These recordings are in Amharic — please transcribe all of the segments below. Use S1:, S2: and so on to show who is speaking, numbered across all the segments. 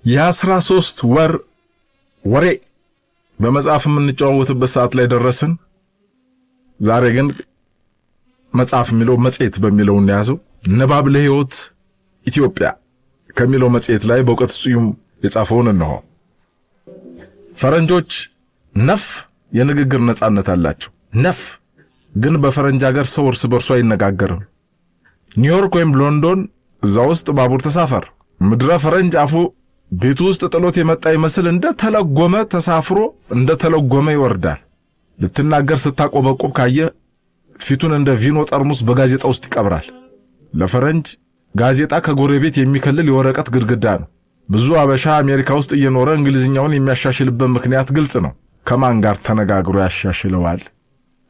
S1: የ13 ወር ወሬ በመጽሐፍ የምንጫወትበት ሰዓት ላይ ደረስን። ዛሬ ግን መጽሐፍ የሚለው መጽሔት በሚለው እንያዘው። ንባብ ለሕይወት ኢትዮጵያ ከሚለው መጽሔት ላይ በእውቀት ጽዩም የጻፈውን ነው። ፈረንጆች ነፍ የንግግር ነጻነት አላቸው። ነፍ ግን በፈረንጅ ሀገር ሰው እርስ በርሱ አይነጋገርም። ኒውዮርክ ወይም ሎንዶን እዛ ውስጥ ባቡር ተሳፈር ምድረ ፈረንጅ አፉ ቤቱ ውስጥ ጥሎት የመጣ ይመስል እንደተለጎመ ተሳፍሮ እንደተለጎመ ይወርዳል። ልትናገር ስታቆበቆብ ካየ ፊቱን እንደ ቪኖ ጠርሙስ በጋዜጣ ውስጥ ይቀብራል። ለፈረንጅ ጋዜጣ ከጎረቤት የሚከልል የወረቀት ግድግዳ ነው። ብዙ አበሻ አሜሪካ ውስጥ እየኖረ እንግሊዝኛውን የሚያሻሽልበት ምክንያት ግልጽ ነው። ከማን ጋር ተነጋግሮ ያሻሽለዋል?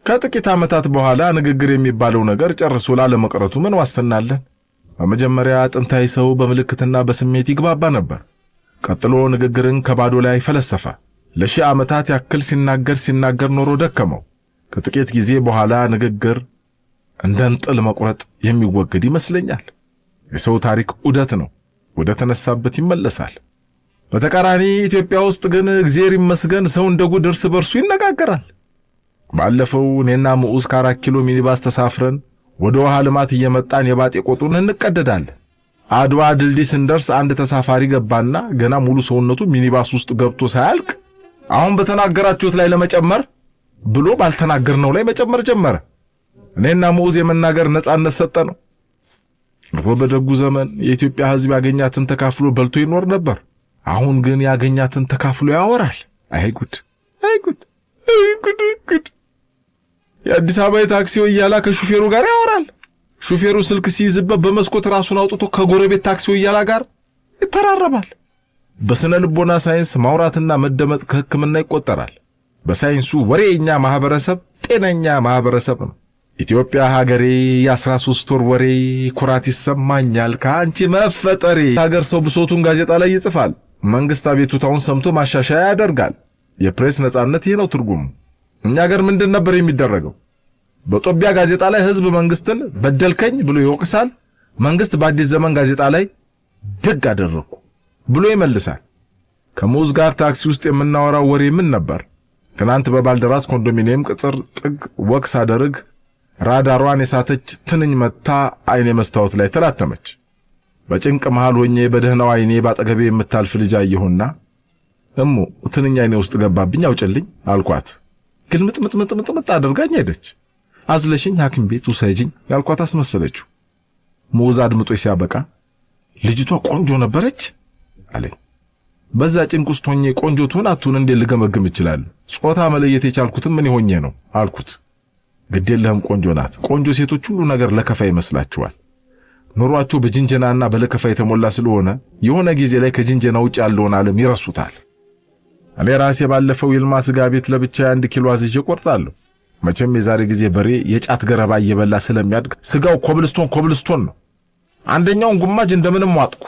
S1: ከጥቂት ዓመታት በኋላ ንግግር የሚባለው ነገር ጨርሶ ላለመቅረቱ ምን ዋስትና አለን? በመጀመሪያ ጥንታዊ ሰው በምልክትና በስሜት ይግባባ ነበር። ቀጥሎ ንግግርን ከባዶ ላይ ፈለሰፈ። ለሺህ ዓመታት ያክል ሲናገር ኖሮ ደከመው። ከጥቂት ጊዜ በኋላ ንግግር እንደ እንጥል መቁረጥ የሚወገድ ይመስለኛል። የሰው ታሪክ ዑደት ነው፣ ወደ ተነሳበት ይመለሳል። በተቃራኒ ኢትዮጵያ ውስጥ ግን እግዚአብሔር ይመስገን ሰው እንደ ጉድ እርስ በርሱ ይነጋገራል። ባለፈው እኔና ሙኡዝ ከ4 ኪሎ ሚኒባስ ተሳፍረን ወደ ውሃ ልማት እየመጣን የባጤ ቆጡን እንቀደዳለን። አድዋ ድልድይ ስንደርስ አንድ ተሳፋሪ ገባና ገና ሙሉ ሰውነቱ ሚኒባስ ውስጥ ገብቶ ሳያልቅ አሁን በተናገራችሁት ላይ ለመጨመር ብሎ ባልተናገርነው ላይ መጨመር ጀመረ። እኔና ሙኡዝ የመናገር ነጻነት ሰጠነው። በደጉ ዘመን የኢትዮጵያ ሕዝብ ያገኛትን ተካፍሎ በልቶ ይኖር ነበር። አሁን ግን ያገኛትን ተካፍሎ ያወራል። አይጉድ አይጉድ አይጉድ ጉድ! የአዲስ አበባ ታክሲ ወያላ ከሹፌሩ ጋር ያወራል። ሹፌሩ ስልክ ሲይዝበት በመስኮት ራሱን አውጥቶ ከጎረቤት ታክሲ ወያላ ጋር ይተራረባል። በስነ ልቦና ሳይንስ ማውራትና መደመጥ ከሕክምና ይቆጠራል። በሳይንሱ ወሬኛ ማህበረሰብ ጤነኛ ማህበረሰብ ነው። ኢትዮጵያ ሀገሬ የ13 ወር ወሬ ኩራት ይሰማኛል ከአንቺ መፈጠሬ። ሀገር ሰው ብሶቱን ጋዜጣ ላይ ይጽፋል። መንግስት አቤቱታውን ሰምቶ ማሻሻያ ያደርጋል። የፕሬስ ነጻነት ይህ ነው ትርጉሙ። እኛ ሀገር ምንድን ነበር የሚደረገው? በጦቢያ ጋዜጣ ላይ ህዝብ መንግስትን በደልከኝ ብሎ ይወቅሳል። መንግስት በአዲስ ዘመን ጋዜጣ ላይ ደግ አደረኩ ብሎ ይመልሳል። ከሙኡዝ ጋር ታክሲ ውስጥ የምናወራው ወሬ ምን ነበር? ትናንት በባልደራስ ኮንዶሚኒየም ቅጽር ጥግ ወክስ አደረግ ራዳሯን የሳተች ትንኝ መታ አይኔ መስታወት ላይ ተላተመች። በጭንቅ መሃል ሆኜ በደህናው አይኔ ባጠገቤ የምታልፍ ልጅ አየሁና እሙ ትንኝ አይኔ ውስጥ ገባብኝ አውጭልኝ አልኳት። ግልምጥምጥምጥምጥ አድርጋኝ ሄደች። አዝለሽኝ ሐኪም ቤት ውሰጂኝ ያልኳት አስመሰለችው። ሙኡዝ አድምጦ ሲያበቃ ልጅቷ ቆንጆ ነበረች አለኝ። በዛ ጭንቅ ውስጥ ሆኜ ቆንጆ ትሆን አትሁን እንዴ ልገመግም ይችላል? ጾታ መለየት የቻልኩትም ምን ሆኜ ነው አልኩት። ግዴለህም ቆንጆ ናት። ቆንጆ ሴቶች ሁሉ ነገር ለከፋ ይመስላቸዋል። ኑሯቸው በጅንጀናና በለከፋ የተሞላ ስለሆነ የሆነ ጊዜ ላይ ከጅንጀና ውጭ ያለውን ዓለም ይረሱታል። እኔ ራሴ ባለፈው ይልማ ስጋ ቤት ለብቻ 1 ኪሎ አዝዤ ቆርጣለሁ። መቼም የዛሬ ጊዜ በሬ የጫት ገረባ እየበላ ስለሚያድግ ስጋው ኮብልስቶን ነው። አንደኛውን ጉማጅ እንደምንም ዋጥኩ።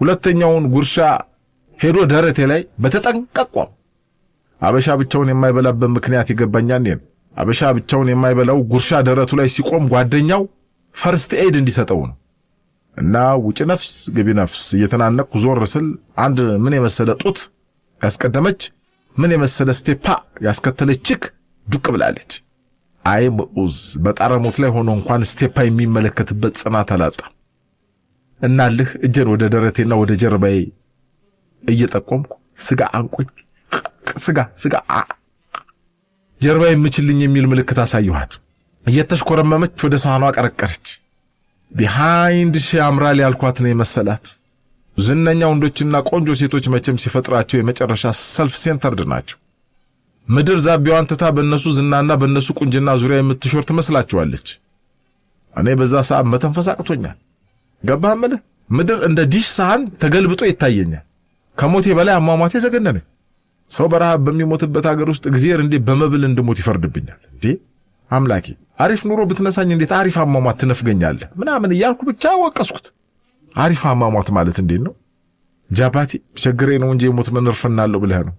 S1: ሁለተኛውን ጉርሻ ሄዶ ደረቴ ላይ በተጠንቀቋም። አበሻ ብቻውን የማይበላበት ምክንያት ይገባኛል። አበሻ ብቻውን የማይበላው ጉርሻ ደረቱ ላይ ሲቆም ጓደኛው ፈርስት ኤድ እንዲሰጠው ነው። እና ውጭ ነፍስ ግቢ ነፍስ እየተናነቅኩ ዞር ስል አንድ ምን የመሰለ ጡት ያስቀደመች ምን የመሰለ ስቴፓ ያስከተለች ችክ ዱቅ ብላለች። አይ ሙኡዝ በጣረሞት ላይ ሆኖ እንኳን ስቴፓ የሚመለከትበት ጽናት አላጣም። እናልህ እጄን ወደ ደረቴና ወደ ጀርባዬ እየጠቆምኩ ስጋ አንቆኝ ስጋ ጀርባዬ የምችልኝ የሚል ምልክት አሳየኋት። እየተሽኮረመመች ወደ ሳህኗ ቀረቀረች። ቢሃይንድ ሺ ያምራል ያልኳት ነው የመሰላት። ዝነኛ ወንዶችና ቆንጆ ሴቶች መቼም ሲፈጥራቸው የመጨረሻ ሰልፍ ሴንተርድ ናቸው። ምድር ዛቢዋን ትታ በእነሱ ዝናና በእነሱ ቁንጅና ዙሪያ የምትሾር ትመስላቸዋለች። እኔ በዛ ሰዓት መተንፈስ አቅቶኛል። ገባህ እምልህ ምድር እንደ ዲሽ ሳህን ተገልብጦ ይታየኛል። ከሞቴ በላይ አሟሟቴ ዘገነነኝ። ሰው በረሃብ በሚሞትበት ሀገር ውስጥ እግዚአብሔር እንዴት በመብል እንድሞት ይፈርድብኛል እንዴ? አምላኬ አሪፍ ኑሮ ብትነሳኝ እንዴት አሪፍ አሟሟት ትነፍገኛለህ? ምናምን እያልኩ ብቻ ወቀስኩት። አሪፍ አሟሟት ማለት እንዴት ነው? ጃፓቲ ቸግሬ ነው እንጂ የሞት መንርፍናለሁ ብለህ ነው?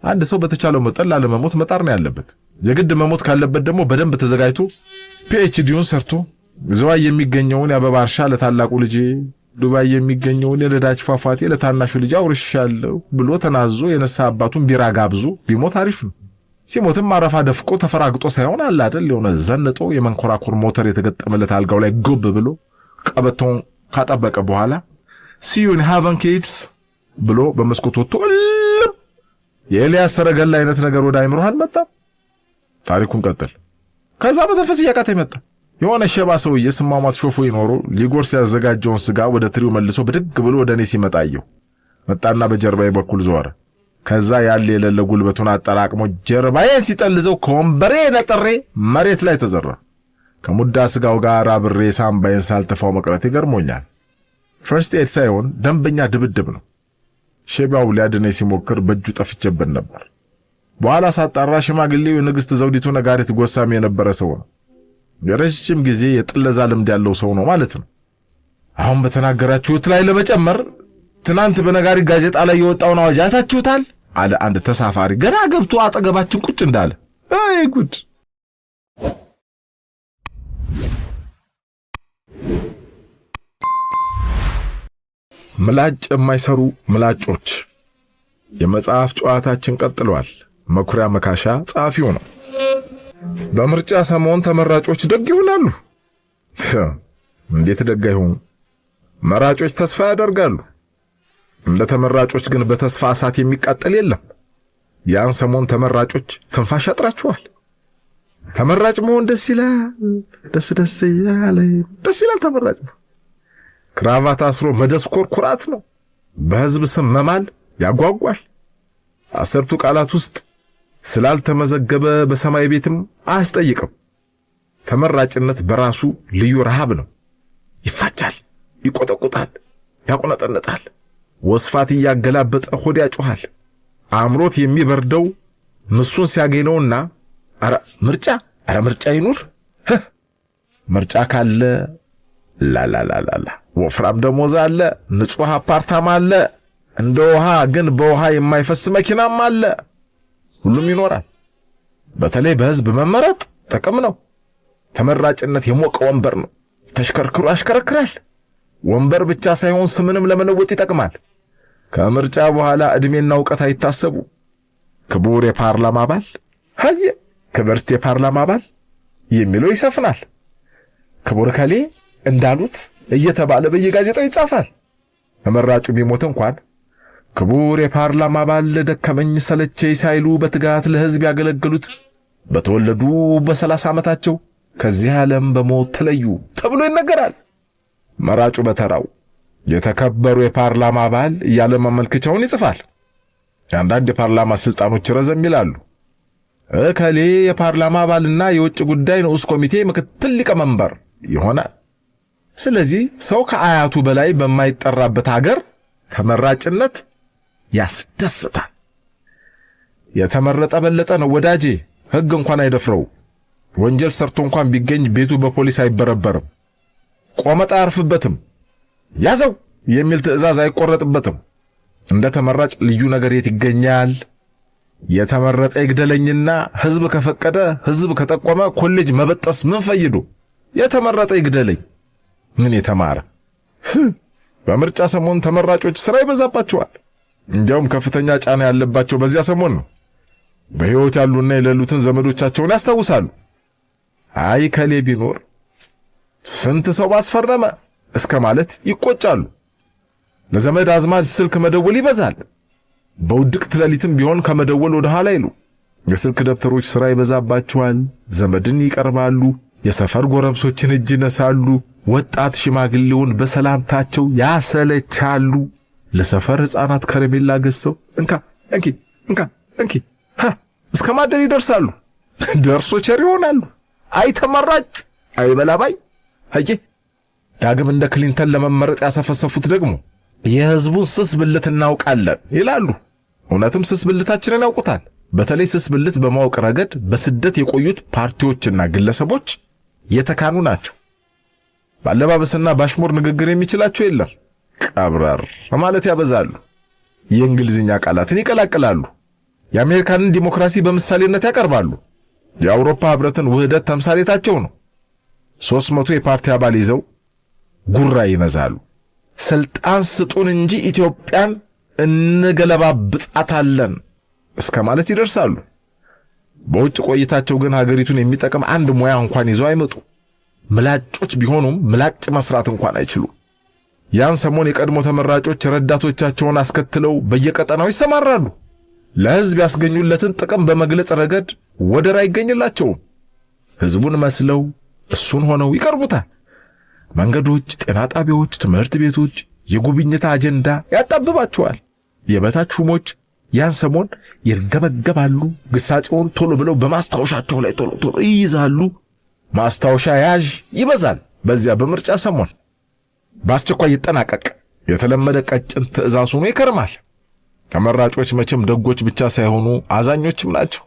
S1: አንድ ሰው በተቻለው መጠን ላለመሞት መጣር ነው ያለበት። የግድ መሞት ካለበት ደግሞ በደንብ ተዘጋጅቶ ፒኤችዲውን ሰርቶ ዝዋይ የሚገኘውን የአበባ እርሻ ለታላቁ ልጅ ዱባይ የሚገኘውን የነዳጅ ፏፏቴ ለታናሹ ልጅ አውርሻለሁ ብሎ ተናዞ የነሳ አባቱን ቢራ ጋብዞ ቢሞት አሪፍ ነው። ሲሞትም አረፋ ደፍቆ ተፈራግጦ ሳይሆን አለ አይደል የሆነ ዘንጦ የመንኮራኩር ሞተር የተገጠመለት አልጋው ላይ ጎብ ብሎ ቀበቶን ካጠበቀ በኋላ ሲዩን ሃቨን ኪድስ ብሎ በመስኮት ወጥቶ የኤልያስ ሰረገላ አይነት ነገር ወደ አይምሮህ አልመጣም። ታሪኩን ቀጥል። ከዛ በተፈስ እያቃተ መጣ። የሆነ ሸባ ሰውዬ ስማማት ሾፎ ይኖሩ ሊጎርስ ያዘጋጀውን ስጋ ወደ ትሪው መልሶ ብድግ ብሎ ወደ እኔ ሲመጣየው መጣና በጀርባዬ በኩል ዞረ። ከዛ ያለ የሌለ ጉልበቱን አጠራቅሞ ጀርባዬን ሲጠልዘው ከወንበሬ ነጥሬ መሬት ላይ ተዘራ። ከሙዳ ስጋው ጋር አብሬ ሳምባዬን ሳልተፋው መቅረት ይገርሞኛል። ፈርስት ኤድ ሳይሆን ደንበኛ ድብድብ ነው። ሸባው ሊያድነኝ ሲሞክር በእጁ ጠፍቼበት ነበር። በኋላ ሳጣራ ሽማግሌው የንግስት ዘውዲቱ ነጋሪት ጎሳም የነበረ ሰው ነው። የረጅም ጊዜ የጥለዛ ልምድ ያለው ሰው ነው ማለት ነው። አሁን በተናገራችሁት ላይ ለመጨመር ትናንት በነጋሪት ጋዜጣ ላይ የወጣውን አዋጅ አይታችሁታል? አለ አንድ ተሳፋሪ ገና ገብቶ አጠገባችን ቁጭ እንዳለ። አይ ጉድ! ምላጭ የማይሰሩ ምላጮች። የመጽሐፍ ጨዋታችን ቀጥሏል። መኩሪያ መካሻ ጸሐፊው ነው። በምርጫ ሰሞን ተመራጮች ደግ ይሆናሉ። እንዴት ደግ አይሆኑ? መራጮች ተስፋ ያደርጋሉ። እንደ ተመራጮች ግን በተስፋ እሳት የሚቃጠል የለም። ያን ሰሞን ተመራጮች ትንፋሽ ያጥራቸዋል። ተመራጭ መሆን ደስ ይላል። ደስ ይላል ተመራጭ ነው። ክራቫት አስሮ መደስኮር ኩራት ነው። በህዝብ ስም መማል ያጓጓል። 10ቱ ቃላት ውስጥ ስላልተመዘገበ በሰማይ ቤትም አያስጠይቅም። ተመራጭነት በራሱ ልዩ ረሃብ ነው። ይፋጫል፣ ይቆጠቁጣል፣ ያቆነጠነጣል። ወስፋት እያገላበጠ ሆድ ያጮሃል። አእምሮት የሚበርደው ምሱን ሲያገኘውና አረ ምርጫ ይኑር። ምርጫ ካለ ላላላላ ወፍራም ደሞዝ አለ፣ ንጹህ አፓርታማ አለ፣ እንደ ውሃ ግን በውሃ የማይፈስ መኪናም አለ። ሁሉም ይኖራል። በተለይ በህዝብ መመረጥ ጥቅም ነው። ተመራጭነት የሞቀ ወንበር ነው። ተሽከርክሮ ያሽከረክራል። ወንበር ብቻ ሳይሆን ስምንም ለመለወጥ ይጠቅማል። ከምርጫ በኋላ እድሜና ዕውቀት አይታሰቡ። ክቡር የፓርላማ አባል፣ ክብርት የፓርላማ አባል የሚለው ይሰፍናል። ክቡር ከሌ እንዳሉት እየተባለ በየጋዜጣው ይጻፋል። ተመራጩ ቢሞት እንኳን ክቡር የፓርላማ አባል ደከመኝ ሰለቸኝ ሳይሉ በትጋት ለህዝብ ያገለገሉት በተወለዱ በ30 ዓመታቸው ከዚህ ዓለም በሞት ተለዩ ተብሎ ይነገራል። መራጩ በተራው የተከበሩ የፓርላማ አባል እያለ ማመልከቻውን ይጽፋል። አንዳንድ የፓርላማ ስልጣኖች ረዘም ይላሉ። እከሌ የፓርላማ አባልና የውጭ ጉዳይ ንዑስ ኮሚቴ ምክትል ሊቀመንበር ይሆናል። ስለዚህ ሰው ከአያቱ በላይ በማይጠራበት ሀገር ተመራጭነት ያስደስታል። የተመረጠ በለጠ ነው ወዳጄ። ህግ እንኳን አይደፍረው። ወንጀል ሰርቶ እንኳን ቢገኝ ቤቱ በፖሊስ አይበረበርም። ቆመጣ አያርፍበትም። ያዘው የሚል ትዕዛዝ አይቆረጥበትም። እንደ ተመራጭ ልዩ ነገር የት ይገኛል? የተመረጠ ይግደለኝና ህዝብ ከፈቀደ ህዝብ ከጠቆመ ኮሌጅ መበጠስ ምን ፈይዶ? የተመረጠ ይግደለኝ ምን የተማረ? በምርጫ ሰሞን ተመራጮች ስራ ይበዛባቸዋል። እንዲያውም ከፍተኛ ጫና ያለባቸው በዚያ ሰሞን ነው። በህይወት ያሉና የሌሉትን ዘመዶቻቸውን ያስታውሳሉ። አይ ከሌ ቢኖር ስንት ሰው ባስፈረመ እስከ ማለት ይቆጫሉ። ለዘመድ አዝማድ ስልክ መደወል ይበዛል። በውድቅት ሌሊትም ቢሆን ከመደወል ወደ ኋላ አይሉ። የስልክ ደብተሮች ስራ ይበዛባቸዋል። ዘመድን ይቀርባሉ። የሰፈር ጎረምሶችን እጅ ነሳሉ። ወጣት ሽማግሌውን በሰላምታቸው ያሰለቻሉ። ለሰፈር ህፃናት ከረሜላ ገዝተው እንካ እስከ ማደል ይደርሳሉ። ደርሶ ቸር ይሆናሉ። አይ ተመራጭ፣ አይ በላባይ። ዳግም እንደ ክሊንተን ለመመረጥ ያሰፈሰፉት ደግሞ የህዝቡን ስስ ብልት እናውቃለን ይላሉ። እውነትም ስስ ብልታችንን ያውቁታል። በተለይ ስስ ብልት በማወቅ ረገድ በስደት የቆዩት ፓርቲዎችና ግለሰቦች የተካኑ ናቸው። ባለባበስና ባሽሙር ንግግር የሚችላቸው የለም። ቀብረር ማለት ያበዛሉ። የእንግሊዝኛ ቃላትን ይቀላቅላሉ። የአሜሪካንን ዲሞክራሲ በምሳሌነት ያቀርባሉ። የአውሮፓ ህብረትን ውህደት ተምሳሌታቸው ነው። 300 የፓርቲ አባል ይዘው ጉራ ይነዛሉ። ስልጣን ስጡን እንጂ ኢትዮጵያን እንገለባብጣታለን እስከ ማለት ይደርሳሉ። በውጭ ቆይታቸው ግን ሀገሪቱን የሚጠቅም አንድ ሙያ እንኳን ይዘው አይመጡ። ምላጮች ቢሆኑም ምላጭ መስራት እንኳን አይችሉም። ያን ሰሞን የቀድሞ ተመራጮች ረዳቶቻቸውን አስከትለው በየቀጠናው ይሰማራሉ። ለሕዝብ ያስገኙለትን ጥቅም በመግለጽ ረገድ ወደር አይገኝላቸውም። ሕዝቡን መስለው እሱን ሆነው ይቀርቡታል። መንገዶች፣ ጤና ጣቢያዎች፣ ትምህርት ቤቶች፣ የጉብኝት አጀንዳ ያጣብባቸዋል። የበታች ሹሞች ያን ሰሞን ይርገበገባሉ። ግሳጼውን ቶሎ ብለው በማስታወሻቸው ላይ ቶሎ ይይዛሉ። ማስታወሻ ያዥ ይበዛል። በዚያ በምርጫ ሰሞን በአስቸኳይ ይጠናቀቅ የተለመደ ቀጭን ትዕዛዝ ሆኖ ይከርማል። ተመራጮች መቼም ደጎች ብቻ ሳይሆኑ አዛኞችም ናቸው።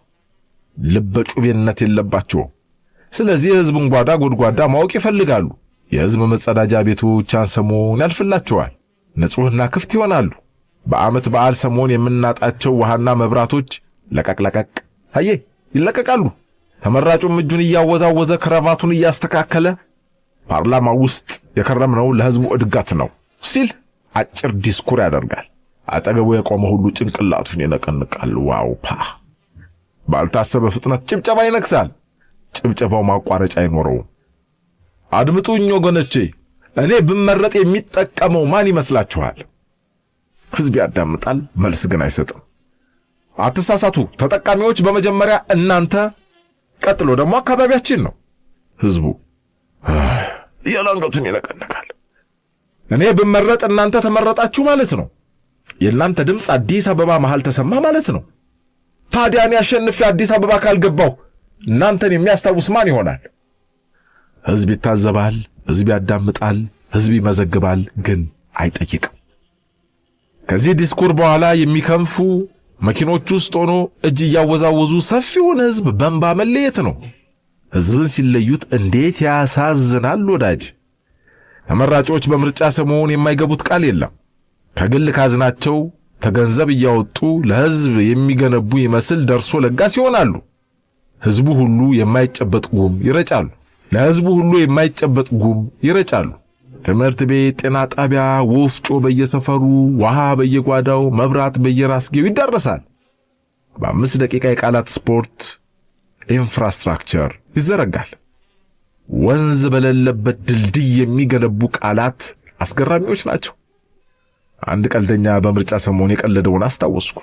S1: ልበጩቤነት የለባቸውም። ስለዚህ የሕዝብን ጓዳ ጎድጓዳ ማወቅ ይፈልጋሉ። የሕዝብ መጸዳጃ ቤቶች ያን ሰሞን ያልፍላቸዋል፣ ንጹሕና ክፍት ይሆናሉ። በዓመት በዓል ሰሞን የምናጣቸው ውሃና መብራቶች ለቀቅ ይለቀቃሉ። ተመራጩም እጁን እያወዛወዘ ክራቫቱን እያስተካከለ ፓርላማ ውስጥ የከረምነው ለሕዝቡ እድገት ነው ሲል አጭር ዲስኩር ያደርጋል። አጠገቡ የቆመ ሁሉ ጭንቅላቱን ይነቀንቃል። ዋውፓ! ባልታሰበ ፍጥነት ጭብጨባ ይነክሳል። ጭብጨባው ማቋረጫ አይኖረውም። አድምጡኝ ወገኖቼ፣ እኔ ብመረጥ የሚጠቀመው ማን ይመስላችኋል? ሕዝብ ያዳምጣል፣ መልስ ግን አይሰጥም። አትሳሳቱ ተጠቃሚዎች፣ በመጀመሪያ እናንተ፣ ቀጥሎ ደግሞ አካባቢያችን ነው። ሕዝቡ የላንገቱን ይነቀንቃል። እኔ ብመረጥ እናንተ ተመረጣችሁ ማለት ነው። የእናንተ ድምፅ አዲስ አበባ መሃል ተሰማ ማለት ነው። ታዲያ እኔ አሸንፌ አዲስ አበባ ካልገባው እናንተን የሚያስታውስ ማን ይሆናል? ሕዝብ ይታዘባል፣ ሕዝብ ያዳምጣል፣ ሕዝብ ይመዘግባል፣ ግን አይጠይቅም። ከዚህ ዲስኩር በኋላ የሚከንፉ መኪኖች ውስጥ ሆኖ እጅ እያወዛወዙ ሰፊውን ሕዝብ በእንባ መለየት ነው። ሕዝብን ሲለዩት እንዴት ያሳዝናል ወዳጅ። ተመራጮች በምርጫ ሰሞን የማይገቡት ቃል የለም። ከግል ካዝናቸው ተገንዘብ እያወጡ ለሕዝብ የሚገነቡ ይመስል ደርሶ ለጋስ ይሆናሉ። ሕዝቡ ሁሉ የማይጨበጥ ጉም ይረጫሉ። ለሕዝቡ ሁሉ የማይጨበጥ ጉም ይረጫሉ። ትምህርት ቤት፣ ጤና ጣቢያ፣ ወፍጮ በየሰፈሩ፣ ውሃ በየጓዳው፣ መብራት በየራስጌው ይዳረሳል። በ5 ደቂቃ የቃላት ስፖርት ኢንፍራስትራክቸር ይዘረጋል። ወንዝ በሌለበት ድልድይ የሚገነቡ ቃላት አስገራሚዎች ናቸው። አንድ ቀልደኛ በምርጫ ሰሞን የቀለደውን አስታወስኩ።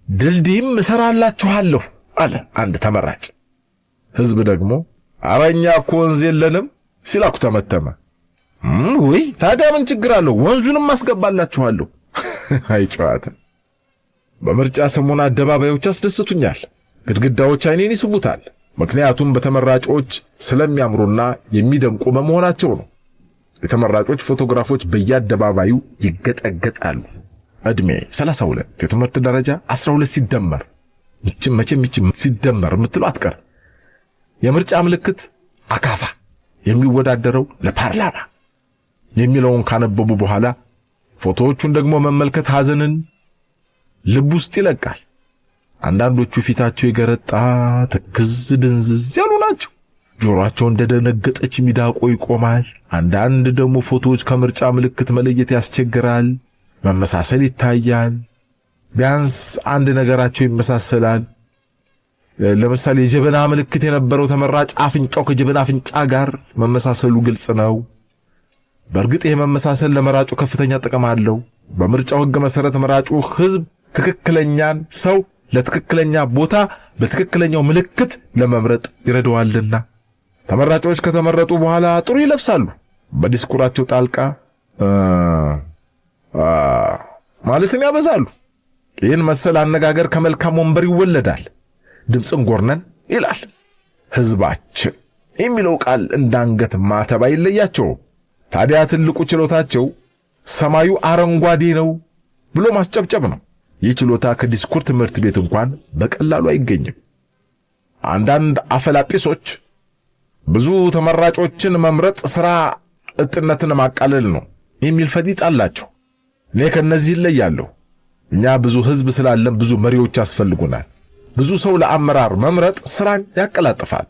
S1: ድልድይም እሰራላችኋለሁ አለ አንድ ተመራጭ። ሕዝብ ደግሞ አረኛ እኮ ወንዝ የለንም ሲል አኩተመተመ። ወይ ታዲያ ምን ችግር አለው? ወንዙንም አስገባላችኋለሁ። አይ ጨዋታ! በምርጫ ሰሞን አደባባዮች ያስደስቱኛል። ግድግዳዎች አይኔን ይስቡታል። ምክንያቱም በተመራጮች ስለሚያምሩና የሚደምቁ በመሆናቸው ነው። የተመራጮች ፎቶግራፎች በየአደባባዩ ይገጠገጣሉ። ዕድሜ 32፣ የትምህርት ደረጃ 12 ሲደመር መቼም ሲደመር የምትለው አትቀር። የምርጫ ምልክት አካፋ፣ የሚወዳደረው ለፓርላማ የሚለውን ካነበቡ በኋላ ፎቶዎቹን ደግሞ መመልከት ሐዘንን ልብ ውስጥ ይለቃል። አንዳንዶቹ ፊታቸው የገረጣ ትክዝ ድንዝዝ ያሉ ናቸው። ጆሮአቸው እንደደነገጠች ሚዳቆ ይቆማል። አንዳንድ ደግሞ ፎቶዎች ከምርጫ ምልክት መለየት ያስቸግራል። መመሳሰል ይታያል። ቢያንስ አንድ ነገራቸው ይመሳሰላል። ለምሳሌ የጀበና ምልክት የነበረው ተመራጭ አፍንጫው ከጀበና አፍንጫ ጋር መመሳሰሉ ግልጽ ነው። በእርግጥ ይህ መመሳሰል ለመራጩ ከፍተኛ ጥቅም አለው። በምርጫው ሕግ መሰረት መራጩ ሕዝብ ትክክለኛን ሰው ለትክክለኛ ቦታ በትክክለኛው ምልክት ለመምረጥ ይረዳዋልና። ተመራጮች ከተመረጡ በኋላ ጥሩ ይለብሳሉ። በዲስኩራቸው ጣልቃ ማለትን ያበዛሉ። ይህን መሰል አነጋገር ከመልካም ወንበር ይወለዳል። ድምፅን ጎርነን ይላል። ሕዝባችን የሚለው ቃል እንዳንገት ማተብ አይለያቸውም። ታዲያ ትልቁ ችሎታቸው ሰማዩ አረንጓዴ ነው ብሎ ማስጨብጨብ ነው። ይህ ችሎታ ከዲስኩር ትምህርት ቤት እንኳን በቀላሉ አይገኝም። አንዳንድ አፈላጲሶች ብዙ ተመራጮችን መምረጥ ሥራ እጥነትን ማቃለል ነው የሚል ፈሊጥ አላቸው። እኔ ከነዚህ እለያለሁ። እኛ ብዙ ሕዝብ ስላለን ብዙ መሪዎች ያስፈልጉናል። ብዙ ሰው ለአመራር መምረጥ ሥራን ያቀላጥፋል።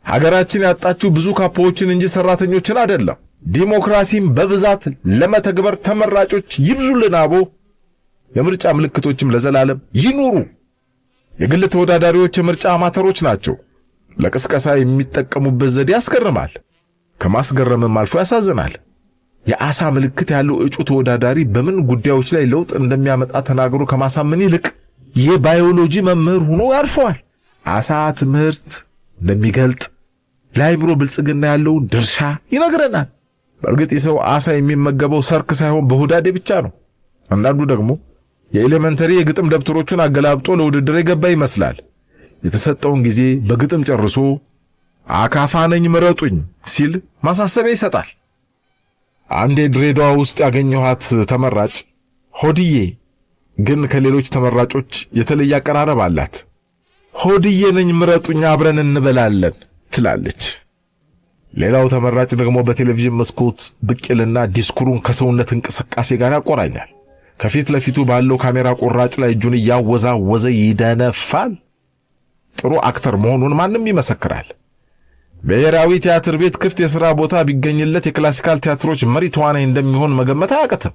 S1: ሀገራችን ያጣችው ብዙ ካፖዎችን እንጂ ሰራተኞችን አይደለም። ዲሞክራሲን በብዛት ለመተግበር ተመራጮች ይብዙልን አቦ። የምርጫ ምልክቶችም ለዘላለም ይኑሩ። የግል ተወዳዳሪዎች የምርጫ አማተሮች ናቸው። ለቅስቀሳ የሚጠቀሙበት ዘዴ ያስገርማል። ከማስገረምም አልፎ ያሳዝናል። የአሳ ምልክት ያለው እጩ ተወዳዳሪ በምን ጉዳዮች ላይ ለውጥ እንደሚያመጣ ተናግሮ ከማሳመን ይልቅ የባዮሎጂ መምህር ሆኖ ያልፈዋል። አሳ ትምህርት እንደሚገልጥ ለአእምሮ ብልጽግና ያለው ድርሻ ይነግረናል። በእርግጥ የሰው አሳ የሚመገበው ሰርክ ሳይሆን በሁዳዴ ብቻ ነው። አንዳንዱ ደግሞ የኤሌመንተሪ የግጥም ደብተሮቹን አገላብጦ ለውድድር የገባ ይመስላል። የተሰጠውን ጊዜ በግጥም ጨርሶ አካፋ ነኝ ምረጡኝ ሲል ማሳሰቢያ ይሰጣል። አንዴ ድሬዳዋ ውስጥ ያገኘኋት ተመራጭ ሆድዬ ግን ከሌሎች ተመራጮች የተለየ አቀራረብ አላት። ሆድዬ ነኝ ምረጡኝ አብረን እንበላለን ትላለች። ሌላው ተመራጭ ደግሞ በቴሌቪዥን መስኮት ብቅልና ዲስኩሩን ከሰውነት እንቅስቃሴ ጋር ያቆራኛል። ከፊት ለፊቱ ባለው ካሜራ ቆራጭ ላይ እጁን እያወዛወዘ ይደነፋል። ጥሩ አክተር መሆኑን ማንም ይመሰክራል። ብሔራዊ ቲያትር ቤት ክፍት የሥራ ቦታ ቢገኝለት የክላሲካል ቲያትሮች መሪ ተዋናይ እንደሚሆን መገመት አያቅትም።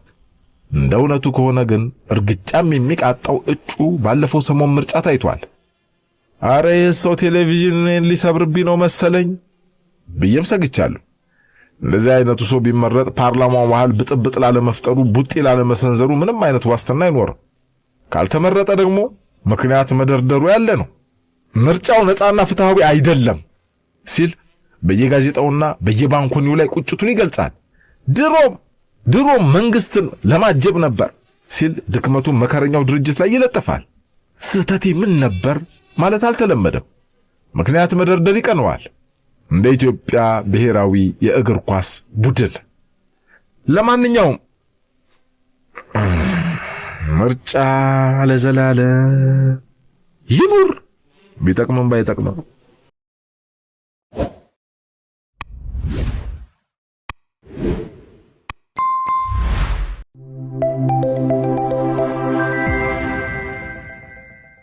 S1: እንደ እውነቱ ከሆነ ግን እርግጫም የሚቃጣው እጩ ባለፈው ሰሞን ምርጫ ታይቷል። አረ የሰው ቴሌቪዥንን ሊሰብርብኝ ነው መሰለኝ ብዬም ሰግቻለሁ። እንደዚህ አይነቱ ሰው ቢመረጥ ፓርላማው መሃል ብጥብጥ ላለመፍጠሩ ቡጢ ላለመሰንዘሩ ምንም አይነት ዋስትና አይኖርም። ካልተመረጠ ደግሞ ምክንያት መደርደሩ ያለ ነው። ምርጫው ነፃና ፍትሃዊ አይደለም ሲል በየጋዜጣውና በየባንኮኒው ላይ ቁጭቱን ይገልጻል። ድሮም መንግስትን ለማጀብ ነበር ሲል ድክመቱን መከረኛው ድርጅት ላይ ይለጥፋል። ስህተቴ ምን ነበር ማለት አልተለመደም። ምክንያት መደርደር ይቀነዋል። እንደ ኢትዮጵያ ብሔራዊ የእግር ኳስ ቡድን። ለማንኛውም ምርጫ ለዘላለም ይኑር፣ ቢጠቅምም ባይጠቅምም